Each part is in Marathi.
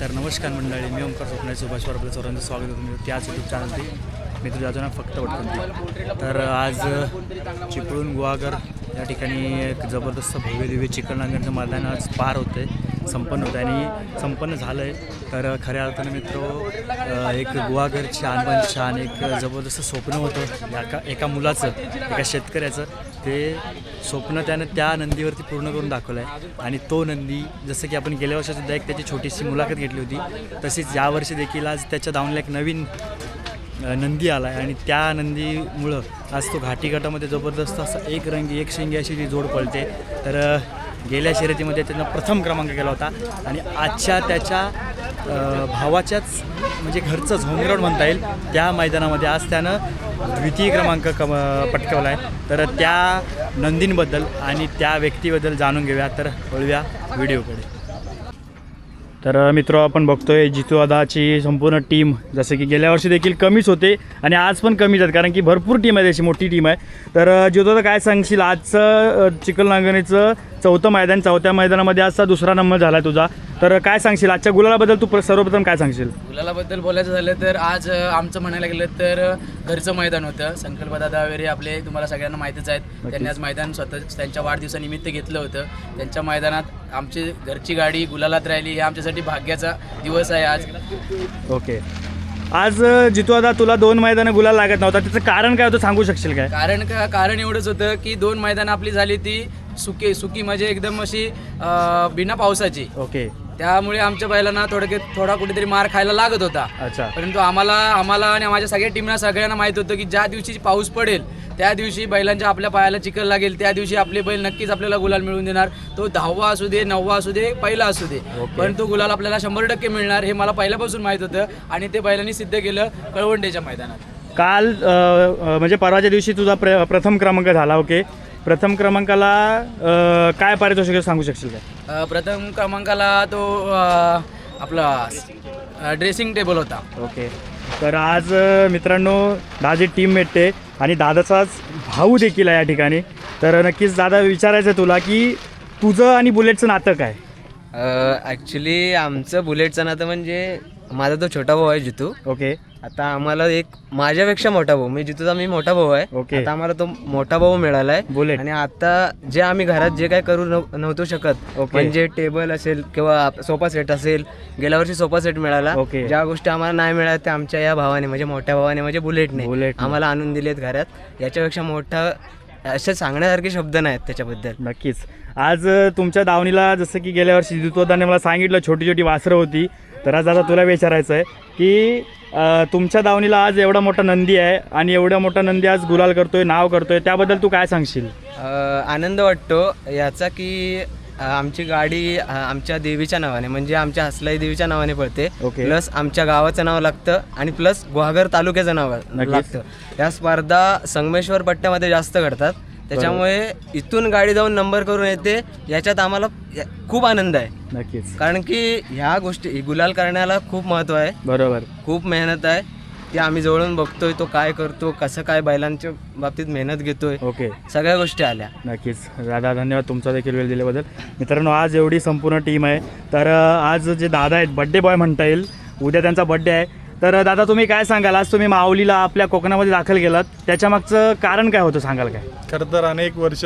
तर नमस्कार मंडळी, मी ओंकार स्वप्नाई सुभाषवर आपल्या सर्वांचं स्वागत होतं. त्याच यूट्यूब चॅनलची मित्र अजून फक्त पटकन. तर आज चिपळूण गुहागर या ठिकाणी एक जबरदस्त भव्य दिव्य चिकलनांगणचं मैदान आज पार होते, संपन्न होतं आणि संपन्न झालं आहे. तर खऱ्या अर्थानं मित्र एक गुहागरची छान एक जबरदस्त स्वप्न होतं एका मुलाचं, एका शेतकऱ्याचं. ते स्वप्न त्यानं त्या नंदीवरती पूर्ण करून दाखवलं आहे. आणि तो नंदी, जसं की आपण गेल्या वर्षीसुद्धा एक त्याची छोटीशी मुलाखत घेतली होती, तसेच यावर्षी देखील आज त्याच्या दावणीला एक नवीन नंदी आला आहे. आणि त्या नंदीमुळं आज तो घाटी गटामध्ये जबरदस्त असा एक रंगी एक शिंगी अशी ती जोड पळते. तर गेल्या शर्यतीमध्ये त्यानं प्रथम क्रमांक केला होता आणि आजच्या त्याच्या भावाच्याच म्हणजे घरचंच होमग्राऊंड म्हणता येईल त्या मैदानामध्ये आज त्यानं द्वितीय क्रमांक पटकावला आहे. तर त्या नंदींबद्दल आणि त्या व्यक्तीबद्दल जाणून घेऊया, तर वळूया व्हिडिओकडे. तर मित्र, आपण बघतोय जितूदाची संपूर्ण टीम जसं की गेल्या वर्षी देखील कमीच होते आणि आज पण कमीच आहेत, कारण की भरपूर टीम आहे, त्याची मोठी टीम आहे. तर जितूदा काय सांगशील, आजचं चिकलनांगणीचं चौथं मैदान, चौथ्या मैदानामध्ये आजचा दुसरा नंबर झाला आहे तुझा. तर काय सांगशील आजच्या गुलालाबद्दल, तू सर्वप्रथम काय सांगशील? गुलालाबद्दल बोलायचं झालं तर आज आमचं म्हणायला गेलं तर घरचं मैदान होतं. संकल्पदादा वगैरे आपले तुम्हाला सगळ्यांना माहितीच आहेत. त्यांनी आज मैदान स्वतः त्यांच्या वाढदिवसानिमित्त घेतलं होतं. त्यांच्या मैदानात आमची घरची गाडी गुलालात राहिली, हे आमच्यासाठी भाग्याचा दिवस आहे आज. ओके, आज जितूदा तुला 2 मैदानं गुलाल लागत नव्हता, त्याचं कारण काय होतं सांगू शकशील काय? कारण एवढंच होतं की 2 मैदानं आपली झाली ती सुकी म्हणजे एकदम अशी बिना पावसाची. ओके, त्यामुळे आमच्या बैलांना थोडा कुठेतरी मार खायला लागत होता. अच्छा. परंतु आम्हाला आणि माझ्या सगळ्या टीमला सगळ्यांना माहीत होतं की ज्या दिवशी पाऊस पडेल त्या दिवशी बैलांच्या आपल्या पायाला चिखल लागेल, त्या दिवशी आपले बैल नक्कीच आपल्याला गुलाल मिळवून देणार. तो 10वा असू दे, 9वा असू दे, पहिला असू दे, पण तो गुलाल आपल्याला 100% मिळणार हे मला पहिल्यापासून माहीत होतं आणि ते बैलांनी सिद्ध केलं कळवंडेच्या मैदानात. काल म्हणजे परवाच्या दिवशी तुझा प्रथम क्रमांक झाला. ओके, प्रथम क्रमांकाला काय पारितोषिक सांगू शकशील काय? प्रथम क्रमांकाला तो आपला ड्रेसिंग टेबल होता. ओके, तर आज मित्रांनो दादाची टीम भेटते आणि दादाचाच भाऊ देखील आहे या ठिकाणी. तर नक्कीच दादा, विचारायचं आहे तुला की तुझं आणि बुलेटचं नातं काय? ॲक्च्युली आमचं बुलेटचं नातं म्हणजे माझा तो छोटा भाऊ आहे जितू. ओके, आता आम्हाला एक माझ्यापेक्षा मोठा भाऊ, मी जितूचा मी मोठा भाऊ आहे. ओके. आता आम्हाला तो मोठा भाऊ मिळाला आहे बुलेट. आणि आता जे आम्ही घरात जे काय करू नव्हतो शकत, ओके. म्हणजे टेबल असेल किंवा सोफा सेट असेल, गेल्या वर्षी सोफा सेट मिळाला. ओके. ज्या गोष्टी आम्हाला नाही मिळाल्या त्या आमच्या या भावाने म्हणजे मोठ्या भावाने म्हणजे बुलेटने बुलेटने. आम्हाला आणून दिलेत घरात. याच्यापेक्षा मोठा असे सांगण्यासारखे शब्द नाहीत त्याच्याबद्दल. नक्कीच. आज तुमच्या दावणीला जसं की गेल्या वर्षी जितूदाने मला सांगितलं छोटी छोटी वासरं होती, तर आज दादा तुला विचारायचं आहे की तुमच्या दावणीला आज एवढा मोठा नंदी आहे आणि एवढा मोठा नंदी आज गुलाल करतोय, नाव करतोय, त्याबद्दल तू काय सांगशील? आनंद वाटतो याचा की आमची गाडी आमच्या देवीच्या नावाने म्हणजे आमच्या हसलाई देवीच्या नावाने पळते. ओके. प्लस आमच्या गावाचं नाव लागतं आणि प्लस गुहागर तालुक्याचं नाव लागतं. या स्पर्धा संगमेश्वर पट्ट्यामध्ये जास्त घडतात, त्याच्यामुळे इथून गाडी जाऊन नंबर करून येते, याच्यात आम्हाला खूप आनंद आहे. नक्कीच, कारण की ह्या गोष्टी गुलाल करण्याला खूप महत्त्व आहे. बरोबर. खूप मेहनत आहे ती आम्ही जवळून बघतोय, तो काय करतो, कसं काय बैलांच्या बाबतीत मेहनत घेतोय, ओके, सगळ्या गोष्टी आल्या. नक्कीच दादा, धन्यवाद तुमचा देखील वेळ दिल्याबद्दल. मित्रांनो, आज एवढी संपूर्ण टीम आहे. तर आज जे दादा आहेत, बड्डे बॉय म्हणता येईल, उद्या त्यांचा बड्डे आहे. तर दादा, तुम्ही काय सांगाल, आज तुम्ही माऊलीला आपल्या कोकणामध्ये दाखल केलात, त्याच्यामागचं कारण काय होतं सांगाल काय? खरं तर अनेक वर्ष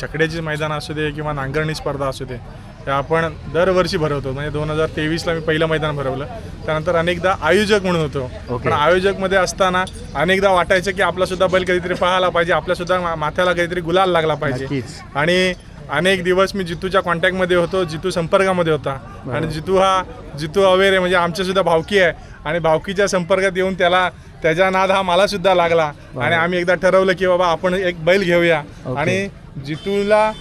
छकड्याची मैदान असू दे किंवा नांगरणी स्पर्धा असू दे, त्या आपण दरवर्षी भरवतो. म्हणजे 2023ला मी पहिलं मैदान भरवलं, त्यानंतर अनेकदा आयोजक म्हणून होतो. पण आयोजकमध्ये असताना अनेकदा वाटायचं की आपलासुद्धा बैल कधीतरी पाहायला पाहिजे, आपल्यासुद्धा माथ्याला कधीतरी गुलाल लागला पाहिजे. आणि अनेक दिवस मी जितूच्या कॉन्टॅक्टमध्ये होतो, जितू संपर्कामध्ये होता. आणि जितू अवेर आहे, म्हणजे आमच्यासुद्धा भावकी आहे आणि भावकीच्या संपर्कात येऊन त्याचा नाद हा मलासुद्धा लागला. आणि आम्ही एकदा ठरवलं की बाबा आपण एक बैल घेऊया. आणि जितूला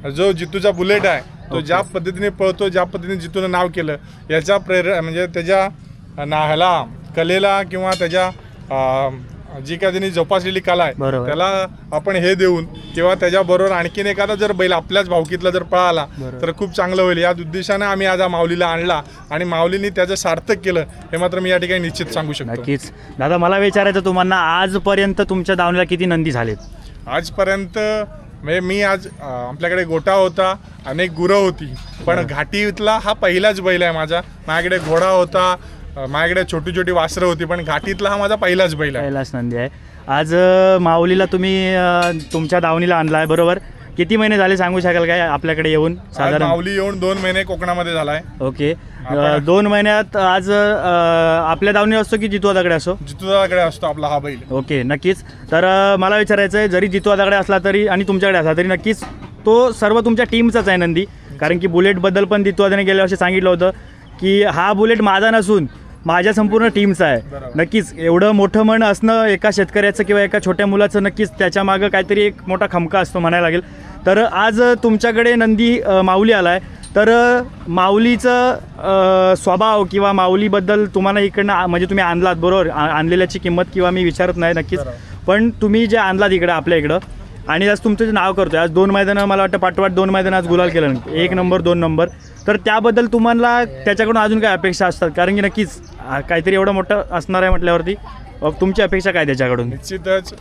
जो जितूचा बुलेट आहे तो ज्या पद्धतीने पळतो, ज्या पद्धतीने जितूनं नाव केलं, याच्या म्हणजे त्याच्या ह्याला कलेला किंवा त्याच्या जी काय त्यांनी जोपासलेली कला आहे त्याला आपण हे देऊन किंवा त्याच्याबरोबर आणखीन एखादा जर बैल आपल्याच भावकीतला जर पळाला तर खूप चांगलं होईल. या उद्देशाने आम्ही आज माऊलीला आणला आणि माऊलीने त्याचं सार्थक केलं हे मात्र मी या ठिकाणी निश्चित सांगू शकतो. नक्कीच. दादा, मला विचारायचं तुम्हाला, आजपर्यंत तुमच्या दावणीला किती नंदी झालेत? आजपर्यंत म्हणजे मी आज आपल्याकडे गोटा होता, अनेक गुरं होती, पण घाटीतला हा पहिलाच बैल आहे माझ्याकडे घोडा होता, माझ्याकडे छोटी छोटी वासरं होती, पण घाटीतला हा माझा पहिलाच बैल आहे. कैलास नंदी आहे. आज माऊलीला तुम्ही तुमच्या दावणीला आणला आहे बरोबर. किती महिने झाले सांगू शकाल काय आपल्याकडे येऊन आज साधारण? माऊली येऊन 2 महिने कोकणामध्ये झालाय. ओके. 2 महिन्यात आज आपल्या दावणी असतो की जितूदाकडे असो? जितूदाकडे असतो आपला हा बैल. ओके, नक्कीच. तर मला विचारायचं आहे, जरी जितूदाकडे असला तरी आणि तुमच्याकडे असला तरी नक्कीच तो सर्व तुमच्या टीमचाच आहे नंदी. कारण की बुलेटबद्दल पण जितूदाने गेल्या वर्षी सांगितलं होतं की हा बुलेट माझा नसून माझ्या संपूर्ण टीमचा आहे. नक्कीच एवढं मोठं मन असणं एका शेतकऱ्याचं किंवा एका छोट्या मुलाचं नक्कीच त्याच्यामागं काहीतरी एक मोठा खमका असतो म्हणायला लागेल. तर आज तुमच्याकडे नंदी माऊली आला आहे, तर माऊलीचं स्वभाव किंवा माऊलीबद्दल तुम्हाला इकडनं म्हणजे तुम्ही आणलात बरोबर, आणलेल्याची किंमत किंवा मी विचारत नाही नक्कीच, पण तुम्ही जे आणलात इकडं आपल्या इकडं आणि आज तुमचं जे नाव करतो आज 2 मैदानं मला वाटतं पाठोपाठ 2 मैदानं आज गुलाल केलं, 1 नंबर 2 नंबर, तर त्याबद्दल तुम्हाला त्याच्याकडून अजून काय अपेक्षा असतात? कारण की नक्कीच काहीतरी एवढं मोठं असणार आहे म्हटल्यावरती तुमची अपेक्षा काय त्याच्याकडून? निश्चितच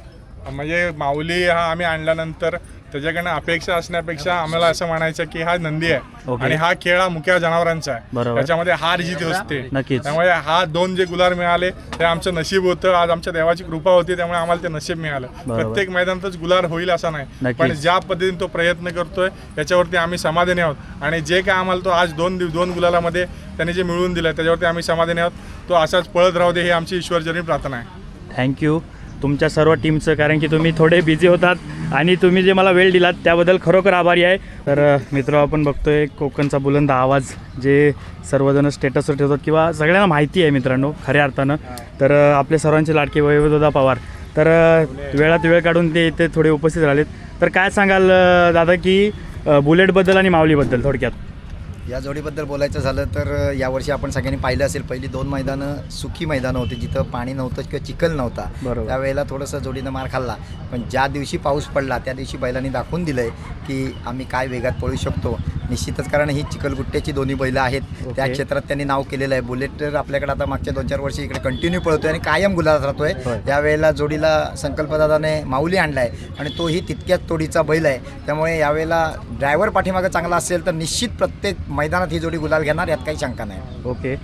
म्हणजे माऊली हा आम्ही आणल्यानंतर त्याच्याकडनं अपेक्षा असण्यापेक्षा आम्हाला असं म्हणायचं की हा नंदी आहे आणि हा खेळ हा मुख्य जनावरांचा आहे, त्याच्यामध्ये हार जीत असते. त्यामुळे हा 2 जे गुलाल मिळाले ते आमचं नशीब होतं, आज आमच्या देवाची कृपा होती, त्यामुळे आम्हाला ते नशीब मिळालं. प्रत्येक मैदानातच गुलाल होईल असं नाही, पण ज्या पद्धतीने तो प्रयत्न करतोय त्याच्यावरती आम्ही समाधानी आहोत आणि जे काय आम्हाला तो आज 2 गुलालामध्ये त्याने जे मिळवून दिलं त्याच्यावरती आम्ही समाधानी आहोत. तो असाच पळत राहू दे ही आमची ईश्वरचरणी प्रार्थना आहे. थँक्यू तुमच्या सर्व टीमचं, कारण की तुम्ही थोडे बिझी होतात आणि तुम्ही जे मला वेळ दिलात त्याबद्दल खरोखर आभारी आहे. तर मित्र आपण बघतोय कोकणचा बुलंद आवाज जे सर्वजण स्टेटसवर ठेवतात किंवा सगळ्यांना माहिती आहे मित्रांनो खऱ्या अर्थानं. तर आपले सर्वांचे लाडके वैभवदादा पवार तर वेळात वेळ काढून ते इथे थोडे उपस्थित राहिलेत. तर काय सांगाल दादा की बुलेटबद्दल आणि माऊलीबद्दल थोडक्यात? या जोडीबद्दल बोलायचं झालं तर यावर्षी आपण सगळ्यांनी पाहिलं असेल, पहिली 2 मैदानं सुखी मैदानं होती जिथं पाणी नव्हतं किंवा चिखल नव्हता, त्यावेळेला थोडंसं जोडीनं मार खाल्ला. पण ज्या दिवशी पाऊस पडला त्या दिवशी बैलांनी दाखवून दिलं आहे की आम्ही काय वेगात पळू शकतो. निश्चितच कारण ही चिखलगुट्ट्याची दोन्ही बैलं आहेत, त्या क्षेत्रात त्यांनी नाव केलेलं आहे. बुलेट आपल्याकडे आता मागच्या 2-4 वर्षी इकडे कंटिन्यू पळतोय आणि कायम गुलालात राहतोय. यावेळेला जोडीला संकल्पदादाने माऊली आणला आहे आणि तोही तितक्याच तोडीचा बैल आहे. त्यामुळे यावेळेला ड्रायव्हर पाठीमागं चांगला असेल तर निश्चित प्रत्येक मैदानात ही जोडी गुलाल घेणार, यात काही शंका नाही. ओके,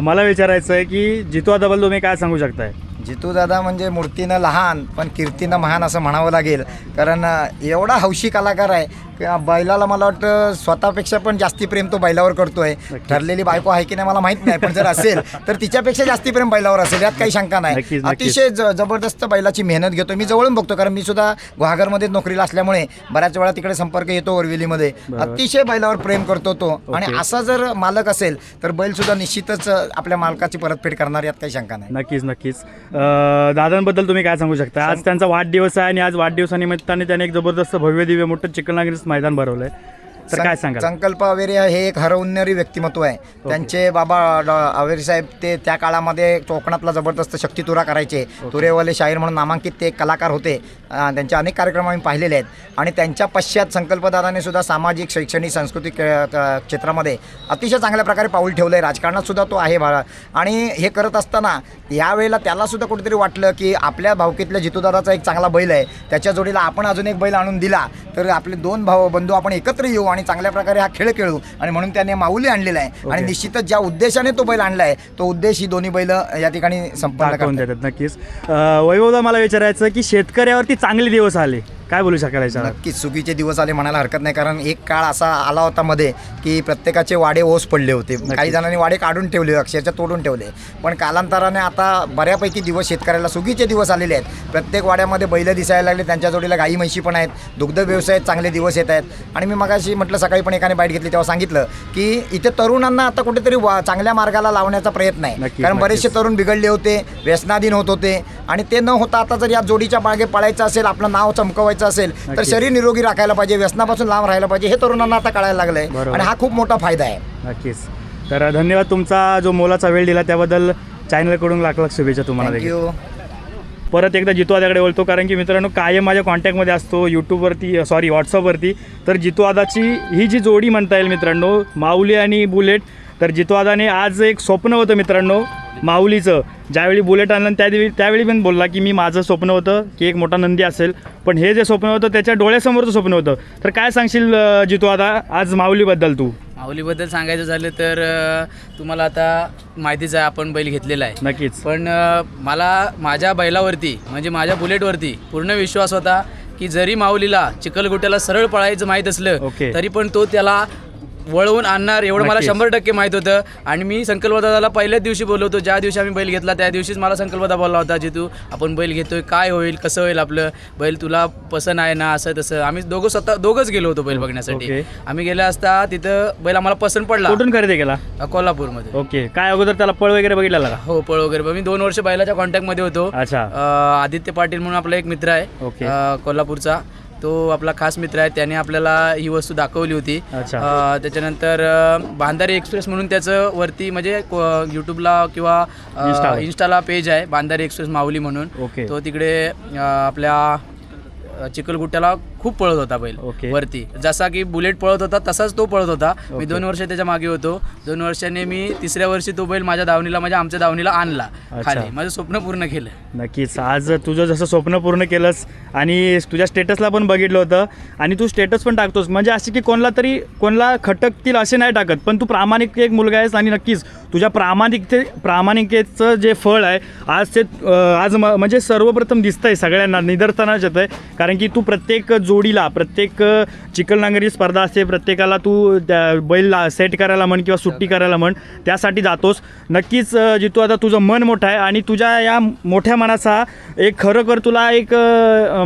मला विचारायचं आहे की जितूदादाबद्दल तुम्ही काय सांगू शकताय? जितूदादा म्हणजे मूर्तीनं लहान पण कीर्तीनं महान असं म्हणावं लागेल, कारण एवढा हौशी कलाकार आहे की बैलाला मला वाटतं स्वतःपेक्षा पण जास्ती प्रेम तो बैलावर करतोय. ठरलेली बायको आहे की नाही मला माहीत नाही, पण जर असेल तर तिच्यापेक्षा जास्ती प्रेम बैलावर असेल, यात काही शंका नाही. अतिशय जबरदस्त बैलाची मेहनत घेतो, मी जवळून बघतो कारण मी सुद्धा गुहागरमध्ये नोकरीला असल्यामुळे बऱ्याच वेळा तिकडे संपर्क येतो वरवेलीमध्ये. अतिशय बैलावर प्रेम करतो तो आणि असा जर मालक असेल तर बैल सुद्धा निश्चितच आपल्या मालकाची परतफेड करणार, यात काही शंका नाही. नक्कीच. दादांबद्दल तुम्ही काय सांगू शकता? आज त्यांचा वाढदिवस आहे आणि आज वाढदिवसानिमित्ताने त्याने एक जबरदस्त भव्य दिव्य मोठं चिखलनागरीचं मैदान भरवलंय, तर काय सांगा? संकल्प अवेरी हे एक हरवणारी व्यक्तिमत्व आहे. त्यांचे बाबा अवेरी साहेब ते त्या काळामध्ये कोकणातला जबरदस्त शक्तितुरा करायचे. तुरेवाले शाहीर म्हणून नामांकित ते कलाकार होते. त्यांचे अनेक कार्यक्रम आम्ही पाहिलेले आहेत आणि त्यांच्या पश्चात संकल्पदादाने सुद्धा सामाजिक शैक्षणिक सांस्कृतिक क्षेत्रामध्ये अतिशय चांगल्या प्रकारे पाऊल ठेवलं आहे. राजकारणात सुद्धा तो आहे आणि हे करत असताना यावेळेला त्याला सुद्धा कुठेतरी वाटलं की आपल्या भावकीतल्या जितूदादाचा एक चांगला बैल आहे, त्याच्या जोडीला आपण अजून एक बैल आणून दिला तर आपले 2 बंधू आपण एकत्र येऊ आणि चांगल्या प्रकारे हा खेळ खेळू, आणि म्हणून त्याने माऊली आणलेला आहे. आणि निश्चितच ज्या उद्देशाने तो बैल आणला आहे तो उद्देश ही दोन्ही बैल या ठिकाणी संपन्न करून देतात. नक्कीच. वैभवदा मला विचारायचं की शेतकऱ्यावरती चांगले दिवस आले, काय बोलू शकाल याच्यावर? नक्कीच सुगीचे दिवस आले म्हणायला हरकत नाही, कारण एक काळ असा आला होता मध्ये की प्रत्येकाचे वाडे ओस पडले होते. काही जणांनी वाडे काढून ठेवले, अक्षरशः तोडून ठेवले, पण कालांतराने आता बऱ्यापैकी दिवस शेतकऱ्याला सुगीचे दिवस आलेले आहेत. प्रत्येक वाड्यामध्ये बैल दिसायला लागले, त्यांच्या जोडीला गाई म्हशी पण आहेत, दुग्ध व्यवसायात चांगले दिवस येत आहेत. आणि मी मगाशी म्हटलं सकाळी पण एकाने बाईट घेतली तेव्हा सांगितलं की इथे तरुणांना आता कुठेतरी चांगल्या मार्गाला लावण्याचा प्रयत्न आहे, कारण बरेचसे तरुण बिघडले होते, व्यसनाधीन होत होते आणि ते न होता आता जर या जोडीच्या मागे पळायचं असेल, आपलं नाव चमकवायचं असेल तर शरीर निरोगी राखायला पाहिजे, व्यसनापासून लांब राहायला पाहिजे, हे तरुणांना आता कळायला लागलंय आणि हा खूप मोठा फायदा आहे. नक्कीच. तर धन्यवाद, तुमचा जो मोलाचा वेळ दिला त्याबद्दल चॅनलकडून लाख लाख शुभेच्छा तुम्हाला. थँक्यू. परत एकदा जितूदादाकडे बोलतो, कारण की मित्रांनो कायम माझ्या कॉन्टॅक्टमध्ये असतो यूट्यूबवरती व्हॉट्सअपवरती. तर जितूदादाची ही जी जोडी म्हणता येईल मित्रांनो, माऊली आणि बुलेट, तर जितूदादाने आज एक स्वप्न होतं मित्रांनो माऊलीचं ज्यावेळी बुलेट आणलं त्यावेळी पण बोलला की मी माझं स्वप्न होतं की एक मोठा नंदी असेल, पण हे जे स्वप्न होतं त्याच्या डोळ्यासमोरचं स्वप्न होतं. तर काय सांगशील जितू आता आज माऊलीबद्दल तू? माऊलीबद्दल सांगायचं झालं तर तुम्हाला आता माहितीच आहे, आपण बैल घेतलेला आहे. नक्कीच. पण मला माझ्या बैलावरती म्हणजे माझ्या बुलेटवरती पूर्ण विश्वास होता की जरी माऊलीला चिखलगुट्याला सरळ पळायचं माहीत असलं ओके. तरी पण तो त्याला वळवून आणणार एवढं मला नक्कीच. 100% माहीत होतं. आणि मी संकल्पदादाला पहिल्याच दिवशी बोललो होतो, ज्या दिवशी आम्ही बैल घेतला त्या दिवशीच मला संकल्पदा बोलला होता, जितू आपण बैल घेतोय, काय होईल, कसं होईल, आपलं बैल तुला पसंत आहे ना, असं तसं. आम्ही दोघंच गेलो होतो बैल बघण्यासाठी. ओके. आम्ही गेला असता तिथं बैल आम्हाला पसंत पडला कुठून खरेदी केला? कोल्हापूरमध्ये. ओके. काय अगोदर त्याला पळ वगैरे बघितलेला का? हो, पळ वगैरे. मी 2 वर्ष बैलाच्या कॉन्टॅक्टमध्ये होतो. अच्छा. आदित्य पाटील म्हणून आपला एक मित्र आहे, ओके. कोल्हापूरचा. तो आपला खास मित्र आहे, त्याने आपल्याला ही वस्तू दाखवली होती. अच्छा. त्याच्यानंतर बांधारी एक्सप्रेस म्हणून त्याचं वरती म्हणजे यूट्यूबला किंवा इंस्टाला पेज आहे, बांधारी एक्सप्रेस माऊली म्हणून. ओके. तो तिकडे आपल्या चिखलगुट्याला खूप पळत होता बैल ओके. वरती. जसा की बुलेट पळत होता तसाच तो पळत होता. मी 2 वर्ष त्याच्या मागे होतो. 2 वर्षांनी मी 3ऱ्या वर्षी तो बैल माझ्या दावणीला म्हणजे आमच्या दावणीला आणला खाली. माझं स्वप्न पूर्ण केलं. नक्कीच. आज तुझं जसं स्वप्न पूर्ण केलंस आणि तुझ्या स्टेटसला पण बघितलं होतं आणि तू स्टेटस पण टाकतोस, म्हणजे असे की कोणाला खटकतील असे नाही टाकत, पण तू प्रामाणिक एक मुलगा आहेस आणि नक्कीच तुझ्या प्रामाणिकतेचं जे फळ आहे आज म्हणजे सर्वप्रथम दिसतंय सगळ्यांना, निदर्शनास येतं आहे. कारण की तू प्रत्येक जोडीला, प्रत्येक चिखलनांगरी स्पर्धा असते, प्रत्येकाला तू बैल सेट करायला म्हण किंवा सुट्टी करायला म्हण, त्यासाठी जातोस. नक्कीच जितू आता तुझं मन मोठं आहे आणि तुझ्या या मोठ्या मनाचा एक खरोखर तुला एक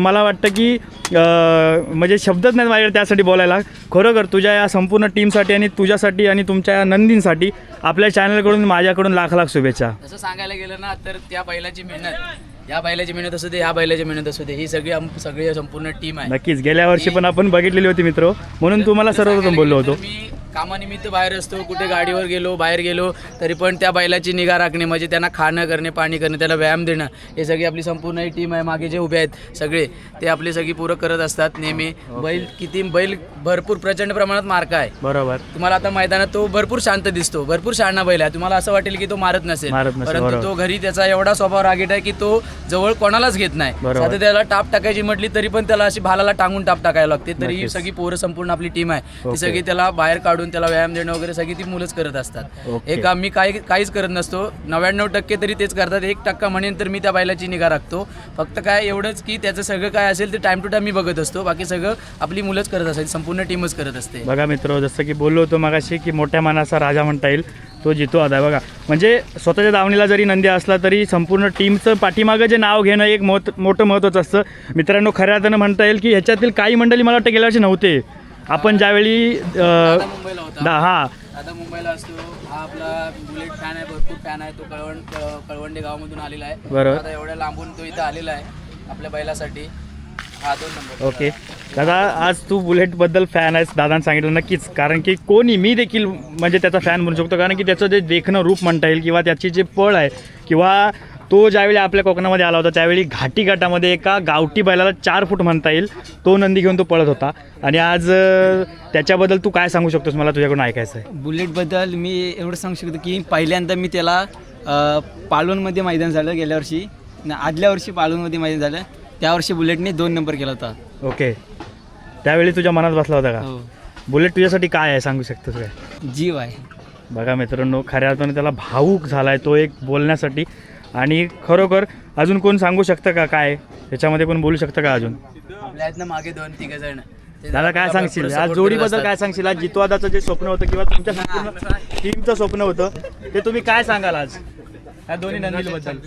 मला वाटतं की म्हणजे शब्दच नाही माझ्याकडे त्यासाठी बोलायला. खरोखर तुझ्या या संपूर्ण टीमसाठी आणि तुझ्यासाठी आणि तुमच्या नंदींसाठी आपल्या चॅनलकडून माझ्याकडून लाख शुभेच्छा. तसं सांगायला गेलं ना तर त्या बैलाची मेहनत, या बैलाची मेहनत असू दे, ह्या बैलाची मेहनत असू दे, ही सगळी संपूर्ण टीम आहे. नक्कीच. गेल्या वर्षी पण आपण बघितलेली होती मित्र, म्हणून तुम्हाला सर्वप्रथम बोललो होतो. मी कामानिमित्त बाहेर असतो, कुठे गाडीवर गेलो, बाहेर गेलो तरी पण त्या बैलाची निगा राखणे, म्हणजे त्यांना खाणं करणे, पाणी करणे, त्याला व्यायाम देणं, हे सगळी आपली संपूर्ण ही टीम आहे. मागे जे उभे आहेत सगळे ते आपली सगळी पूरं करत असतात नेहमी. बैल भरपूर प्रचंड प्रमाणात मार्का आहे. बरोबर. तुम्हाला आता मैदानात तो भरपूर शांत दिसतो, भरपूर शहाणा बैल आहे. तुम्हाला असं वाटेल की तो मारत नसेल, परंतु तो घरी त्याचा एवढा स्वभाव रागीट आहे की तो जवळ कोणालाच घेत नाही. साधं त्याला टाप टाकायची म्हटली तरी पण त्याला अशी भालाला टांगून टाप टाकायला लागते. तरी ही सगळी पोरं संपूर्ण आपली टीम आहे, ती सगळी त्याला बाहेर काढून त्याला व्यायाम देणं वगैरे सगळी ती मुलंच करत असतात. हे काम मी काहीच करत नसतो. 99% तरी तेच करतात. 1% म्हणेन तर मी त्या बैलाची निगा राखतो. फक्त काय एवढंच की त्याचं सगळं काय असेल ते टाइम टू टाइम मी बघत असतो. बाकी सगळं आपली मुलंच करत असतात, संपूर्ण टीमच करत असते. बघा मित्र, जसं की बोललो होतो मगाशी की मोठ्या मनाचा राजा म्हणता येईल तो जितू आता. बघा म्हणजे स्वतःच्या दावणीला जरी नंदी असला तरी संपूर्ण टीमचं पाठीमागं जे नाव घेणं एक मोठं महत्त्वाचं असतं. मित्रांनो, खऱ्या अर्थानं म्हणता येईल की ह्याच्यातील काही मंडळी मला वाटतं गेल्या वर्षी नव्हते. आपण ज्यावेळी मुंबईला होता, हां आता मुंबईला असतो. हा आपला बुलेट फॅन आहे, भरपूर फॅन आहे. तो कळवंडे गावामधून आलेला आहे. बरोबर. आता एवढ्या लांबून तो इथं आलेला आहे आपल्या बैलासाठी. हा 2 नंबर. ओके दादा, आज तू बुलेटबद्दल फॅन आहेस, दादांनी सांगितलं. नक्कीच, कारण की कोणी, मी देखील म्हणजे त्याचा फॅन म्हणू शकतो. कारण की त्याचं जे देखणं रूप म्हणता येईल किंवा त्याची जे पळ आहे, किंवा तो ज्यावेळी आपल्या कोकणामध्ये आला होता त्यावेळी घाटी गटामध्ये एका गावठी बैलाला 4 फूट म्हणता येईल तो नंदी घेऊन तो पळत होता. आणि आज त्याच्याबद्दल तू काय सांगू शकतोस, मला तुझ्याकडून ऐकायचं आहे. बुलेटबद्दल मी एवढं सांगू शकतो की पहिल्यांदा मी त्याला पालवणमध्ये मैदान झालं गेल्या वर्षी, आदल्या वर्षी पालवणमध्ये मैदान झालं, त्या वर्षी बुलेटने 2 नंबर केला होता. ओके. त्यावेळी तुझ्या मनात बसला होता का? हो. बुलेट तुझ्यासाठी काय आहे सांगू शकतोस काय? जीव आहे. बघा मित्रांनो, खऱ्या अर्थाने त्याला भावूक झाला आहे तो एक बोलण्यासाठी. आणि खरोखर अजून कोण सांगू शकतं का काय त्याच्यामध्ये, कोण बोलू शकतं का अजून? आपल्या आहेत ना मागे 2-3 जण. दादा काय सांगशील आज जोडीबद्दल, काय सांगशील आज जितवादाचं जे स्वप्न होतं किंवा तुमच्या संपूर्ण टीमचं स्वप्न होतं ते तुम्ही काय सांगाल आज या दोन्ही नंदीबद्दल?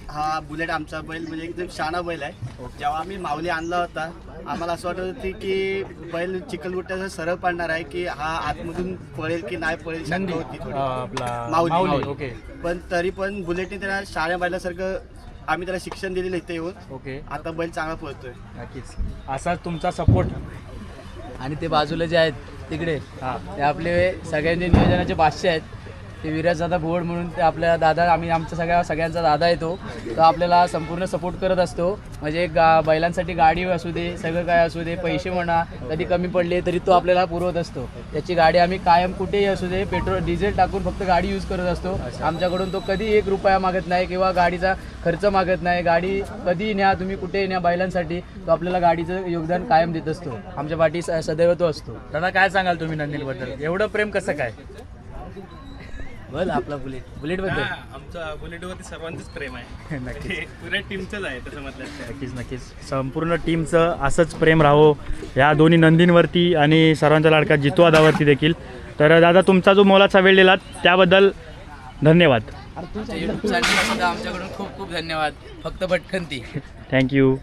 हा बुलेट आमचा बैल म्हणजे एकदम शहाणा बैल आहे. जेव्हा आम्ही माऊली आणला होता आम्हाला असं वाटत होती की बैल चिखलगुट्ट्याचा सरळ पडणार आहे की हा आतमधून पळेल की नाही पळेल, शंका होती थोडी. आपला माऊली. ओके. पण तरी पण बुलेटने त्याला शहाण्या बैलासारखं आम्ही त्याला शिक्षण दिलेलं इथे येऊन. ओके. आता बैल चांगला पळतोय. नक्कीच असाच तुमचा सपोर्ट. आणि ते बाजूला जे आहेत तिकडे हां ते आपले सगळ्यांचे नियोजनाचे बादशाह आहेत. ते विराजदादा घोड म्हणून ते आपल्या दादा, आम्ही आमच्या सगळ्यांचा दादा येतो, तो आपल्याला संपूर्ण सपोर्ट करत असतो. म्हणजे बैलांसाठी गाडी असू दे, सगळं काय असू दे, पैसे म्हणा कधी कमी पडले तरी तो आपल्याला पुरवत असतो. त्याची गाडी आम्ही कायम कुठेही असू दे पेट्रोल डिझेल टाकून फक्त गाडी यूज करत असतो. आमच्याकडून तो कधी 1 रुपया मागत नाही किंवा गाडीचा खर्च मागत नाही. गाडी कधी न्या, तुम्ही कुठेही न्या बैलांसाठी, तो आपल्याला गाडीचं योगदान कायम देत असतो. आमच्या पाठी सदैव तो असतो. दादा काय सांगाल तुम्ही नंदीबद्दल, एवढं प्रेम कसं काय? बोल आपला बुलेटबद्दल. आमचं बुलेटवरती सर्वांचंच प्रेम आहे. नक्कीच पुऱ्या टीमचंच आहे तसं म्हटलं. नक्कीच संपूर्ण टीमचं असंच प्रेम राहो या दोन्ही नंदींवरती आणि सर्वांचा लाडका जितवादावरती देखील. तर दादा तुमचा जो मोलाचा वेळ दिलात त्याबद्दल धन्यवाद. आमच्याकडून खूप खूप धन्यवाद. फक्त भटकंती. थँक्यू.